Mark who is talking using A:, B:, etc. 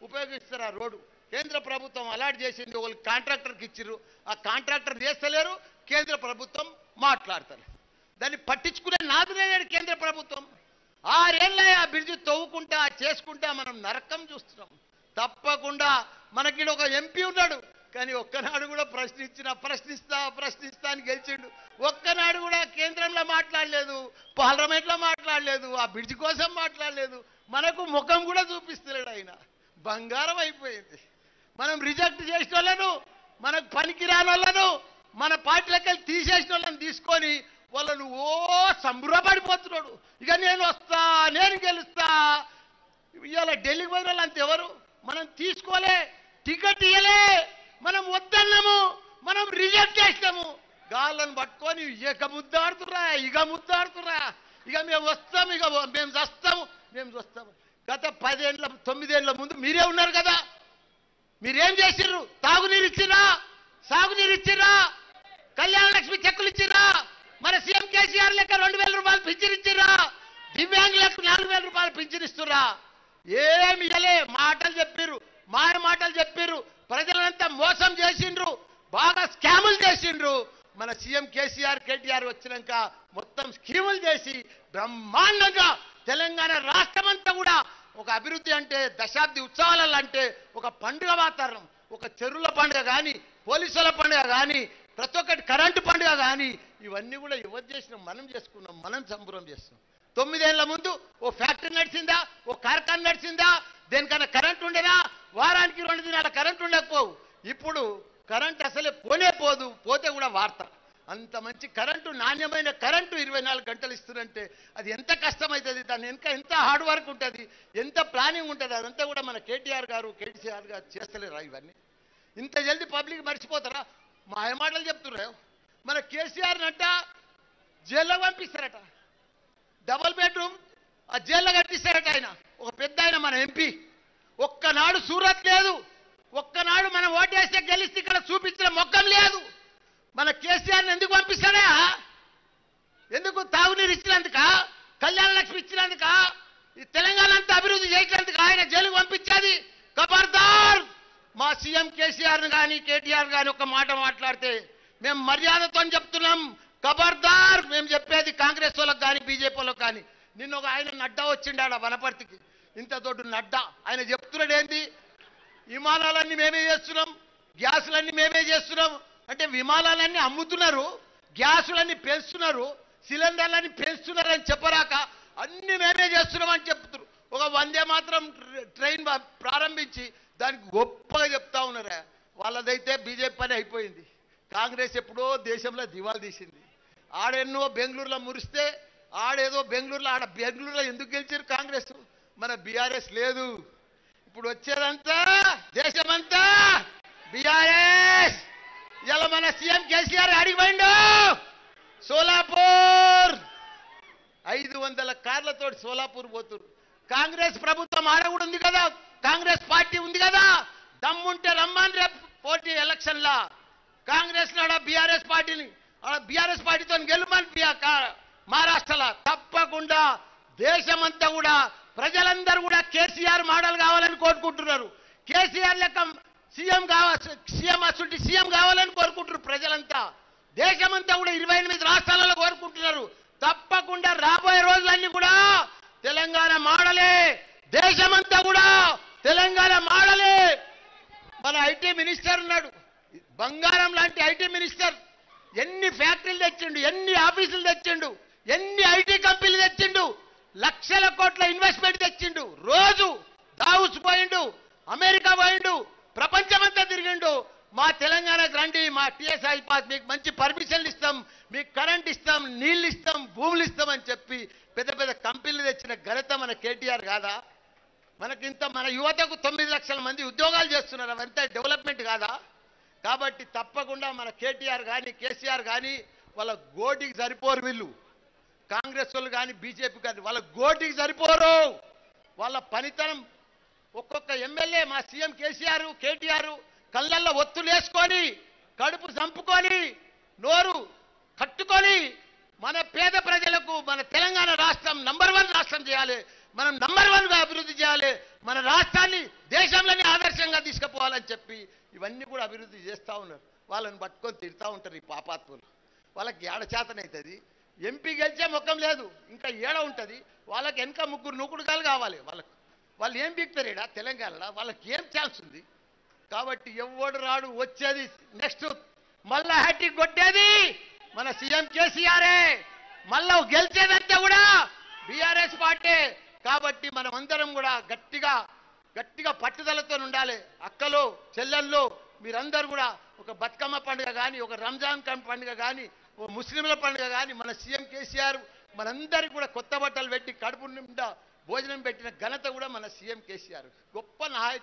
A: ఉపయోగిస్తారు ఆ రోడ్డు. కేంద్ర ప్రభుత్వం అలాట్ చేసింది, వాళ్ళకి కాంట్రాక్టర్కి ఇచ్చిర్రు, ఆ కాంట్రాక్టర్ చేస్తలేరు, కేంద్ర ప్రభుత్వం మాట్లాడతారు. దాన్ని పట్టించుకునే నాదులేడు కేంద్ర ప్రభుత్వం. 6 ఏళ్ళ ఆ బ్రిడ్జి తవ్వుకుంటా చేసుకుంటా మనం నరకం చూస్తున్నాం. తప్పకుండా మనకి ఒక ఎంపీ ఉన్నాడు, కానీ ఒక్కనాడు కూడా ప్రశ్నిస్తా అని గెలిచిండు. ఒక్కనాడు కూడా కేంద్రంలో మాట్లాడలేదు, పార్లమెంట్లో మాట్లాడలేదు, ఆ బ్రిడ్జి కోసం మాట్లాడలేదు, మనకు ముఖం కూడా చూపిస్తలేడు. ఆయన బంగారం అయిపోయింది. మనం రిజెక్ట్ చేసిన వాళ్ళను, మనకు పనికిరాని వాళ్ళను, మన పార్టీలకి తీసేసిన వాళ్ళని తీసుకొని వాళ్ళను సంబరపడిపోతున్నాడు. ఇక నేను వస్తా, నేను గెలుస్తా. ఇవాళ ఢిల్లీకి పోయిన వాళ్ళు అంతెవరు? మనం తీసుకోలే, టికెట్ ఇయ్యలే, మనం వద్దన్నాము, మనం రిజెక్ట్ చేసినాము. గాళ్ళను పట్టుకొని ఇక ముద్దాడుతురా, ఇక మేము వస్తాం, ఇక మేము వస్తాము. గత 9 ఏళ్ళ ముందు మీరే ఉన్నారు కదా, మీరేం చేసిర్రు? తాగునీరు ఇచ్చిరా, సాగునీరు ఇచ్చిరా, కళ్యాణ లక్ష్మి చెక్కులు ఇచ్చిరా, మన సీఎం కేసీఆర్ లెక్క 2000 రూపాయలు పింఛన్ ఇచ్చిరా, దివ్యాంగులకు 4000 రూపాయలు పింఛన్ ఇస్తురా. ఏమి ఇయ్యలే, మాటలు చెప్పిర్రు, ప్రజలంతా మోసం చేసిండ్రు, బాగా స్కాములు చేసిండ్రు. మన సీఎం కేసీఆర్ కేటీఆర్ వచ్చినాక మొత్తం స్కీములు చేసి బ్రహ్మాండంగా తెలంగాణ రాష్ట్రమంతా కూడా ఒక అభివృద్ధి అంటే దశాబ్ది ఉత్సవాలలో అంటే ఒక పండుగ వాతావరణం, ఒక చెరువుల పండుగ కానీ, పోలీసుల పండుగ కానీ, ప్రతి ఒక్కటి కరెంటు పండుగ కానీ, ఇవన్నీ కూడా ఎవరు చేసినాం? మనం చేసుకున్నాం, మనం సంబరం చేస్తున్నాం. 9 ఏళ్ల ముందు ఓ ఫ్యాక్టరీ నడిచిందా, ఓ కార్ఖానా నడిచిందా, దేనికన్నా కరెంటు ఉండేనా? వారానికి 2 దినాల కరెంటు ఉండకపోవు. ఇప్పుడు కరెంటు అసలే పోదు, పోతే కూడా వార్త. అంత మంచి కరెంటు, నాణ్యమైన కరెంటు 24 గంటలు ఇస్తుందంటే అది ఎంత కష్టమవుతుంది, దాని వెనుక ఎంత హార్డ్ వర్క్ ఉంటుంది, ఎంత ప్లానింగ్ ఉంటుంది, అదంతా కూడా మన కేటీఆర్ గారు చేస్తలేరా? ఇవన్నీ ఇంత జల్దీ పబ్లిక్ మర్చిపోతారా? మాయమాటలు చెప్తున్నారు. మన కేసీఆర్ నంట జైల్లో పంపిస్తారట, డబుల్ బెడ్రూమ్ ఆ జైల్లో కట్టిస్తారట. ఆయన ఒక పెద్ద ఆయన, మన ఎంపీ. ఒక్కనాడు సూరత్ లేదు, ఒక్కనాడు మనం ఓటేస్తే గెలిస్తే ఇక్కడ చూపించిన మొక్కం లేదు. మన కేసీఆర్ని ఎందుకు పంపిస్తాడా? ఎందుకు? తాగునీరు ఇచ్చినందుక, కళ్యాణ లక్ష్మి ఇచ్చినందుక, ఈ తెలంగాణ అంతా అభివృద్ధి చేసినందుకు ఆయన జైలుకు పంపించేది. ఖబర్దార్! మా సీఎం కేసీఆర్ కానీ కేటీఆర్ కానీ ఒక మాట మాట్లాడితే మేము మర్యాదతో చెప్తున్నాం, ఖబర్దార్! మేము చెప్పేది కాంగ్రెస్ వాళ్ళకి కానీ బీజేపీ వాళ్ళకి కానీ. నిన్న ఒక ఆయన నడ్డా వచ్చిండాడ వనపర్తికి, ఇంత దొడ్డు నడ్డా. ఆయన చెప్తున్నాడు ఏంది? విమానాలన్నీ మేమే చేస్తున్నాం, గ్యాసులన్నీ మేమే చేస్తున్నాం అంటే విమానాలన్నీ అమ్ముతున్నారు, గ్యాసులన్నీ పెంచుతున్నారు, సిలిండర్లన్నీ పెంచుతున్నారు అని చెప్పరాక అన్ని మేమే చేస్తున్నాం అని చెప్తున్నారు. ఒక వందే మాత్రం ట్రైన్ ప్రారంభించి దానికి గొప్పగా చెప్తా ఉన్నారా. వాళ్ళదైతే బీజేపీ పని అయిపోయింది. కాంగ్రెస్ ఎప్పుడో దేశంలో దివాలు తీసింది. ఆడెన్నో బెంగళూరులో మురిస్తే బెంగళూరులో ఎందుకు గెలిచారు కాంగ్రెస్? మన బీఆర్ఎస్ లేదు. ఇప్పుడు వచ్చేదంతా దేశమంతా బీఆర్ఎస్. ఇలా మన సీఎం కేసీఆర్ అడిగిపోయిండు సోలాపూర్, 500 కార్లతో సోలాపూర్ పోతున్నారు. కాంగ్రెస్ ప్రభుత్వం ఆడ కూడా ఉంది కదా, కాంగ్రెస్ పార్టీ ఉంది కదా, దమ్ముంటే రమ్మని రేపు పోటీ ఎలక్షన్లా కాంగ్రెస్ నాడ బీఆర్ఎస్ పార్టీతో గెలుమని మహారాష్ట్రలో. తప్పకుండా దేశమంతా కూడా ప్రజలందరూ కూడా కేసీఆర్ మోడల్ కావాలని కోరుకుంటున్నారు. కేసీఆర్ లెక్క సీఎం కావాలని కోరుకుంటున్నారు ప్రజలంతా. దేశమంతా కూడా 28 రాష్ట్రాలలో కోరుకుంటున్నారు. తప్పకుండా రాబోయే రోజులన్నీ కూడా తెలంగాణ మోడలే, దేశమంతా కూడా తెలంగాణ మోడలే. మన ఐటీ మినిస్టర్ ఉన్నాడు, బంగారం లాంటి ఐటీ మినిస్టర్. ఎన్ని ఫ్యాక్టరీలు తెచ్చిండు, ఎన్ని ఆఫీసులు తెచ్చిండు, ఎన్ని ఐటీ కంపెనీలు తెచ్చిండు, లక్షల కోట్ల ఇన్వెస్ట్మెంట్ తెచ్చిండు. రోజు దావుస్ పోయిండు, అమెరికా పోయిండు, ప్రపంచమంతా తిరిగిండు. మా తెలంగాణకు రండి, మా టీఎస్ఐ పాస్ మీకు మంచి పర్మిషన్లు ఇస్తాం, మీకు కరెంట్ ఇస్తాం, నీళ్ళు ఇస్తాం, భూములు ఇస్తాం అని చెప్పి పెద్ద పెద్ద కంపెనీలు తెచ్చిన ఘనత మన కేటీఆర్ కాదా? మనకింత మన యువతకు 9 లక్షల మంది ఉద్యోగాలు చేస్తున్నారు. అవంతా డెవలప్మెంట్ కాదా? కాబట్టి తప్పకుండా మన కేటీఆర్ కానీ కేసీఆర్ కానీ వాళ్ళ గోటికి సరిపోరు. వీళ్ళు కాంగ్రెస్ వాళ్ళు కానీ బీజేపీ కానీ వాళ్ళ గోటికి సరిపోరు. వాళ్ళ పనితనం ఒక్కొక్క ఎమ్మెల్యే మా సీఎం కేసీఆర్ కేటీఆర్ కళ్ళల్లో ఒత్తులు వేసుకొని, కడుపు చంపుకొని, నోరు కట్టుకొని మన పేద ప్రజలకు మన తెలంగాణ రాష్ట్రం నంబర్ 1 రాష్ట్రం చేయాలి, మనం నంబర్ 1గా అభివృద్ధి చేయాలి, మన రాష్ట్రాన్ని దేశంలోనే కావాలని చెప్పి ఇవన్నీ కూడా అభివృద్ధి చేస్తూ ఉన్నారు. వాళ్ళని పట్టుకొని తిడతా ఉంటారు ఈ పాపాత్ములు. వాళ్ళకి ఏడచేతనవుతుంది. ఎంపీ గెలిచే ముఖం లేదు, ఇంకా ఏడ ఉంటుంది. వాళ్ళకి వెనక ముగ్గురు నూకుడుగాలు కావాలి. వాళ్ళు ఏం బీక్తారు ఈడ తెలంగాణలో? వాళ్ళకి ఏం ఛాన్స్ ఉంది? కాబట్టి ఎవడు రాడు, వచ్చేది నెక్స్ట్ మళ్ళా హ్యాట్రిక్ కొట్టేది మన సీఎం కేసీఆరే, మళ్ళా గెలిచేదంతా కూడా బీఆర్ఎస్ పార్టీ. కాబట్టి మనం అందరం కూడా గట్టిగా పట్టుదలతో ఉండాలి. అక్కలు చెల్లెళ్ళు మీరందరూ కూడా ఒక బతుకమ్మ పండుగ కానీ, ఒక రంజాన్ పండుగ కానీ, ఓ ముస్లింల పండుగ కానీ మన సీఎం కేసీఆర్ మనందరికీ కూడా కొత్త బట్టలు పెట్టి కడుపు నిండా భోజనం పెట్టిన ఘనత కూడా మన సీఎం కేసీఆర్. గొప్ప నాయకుడు.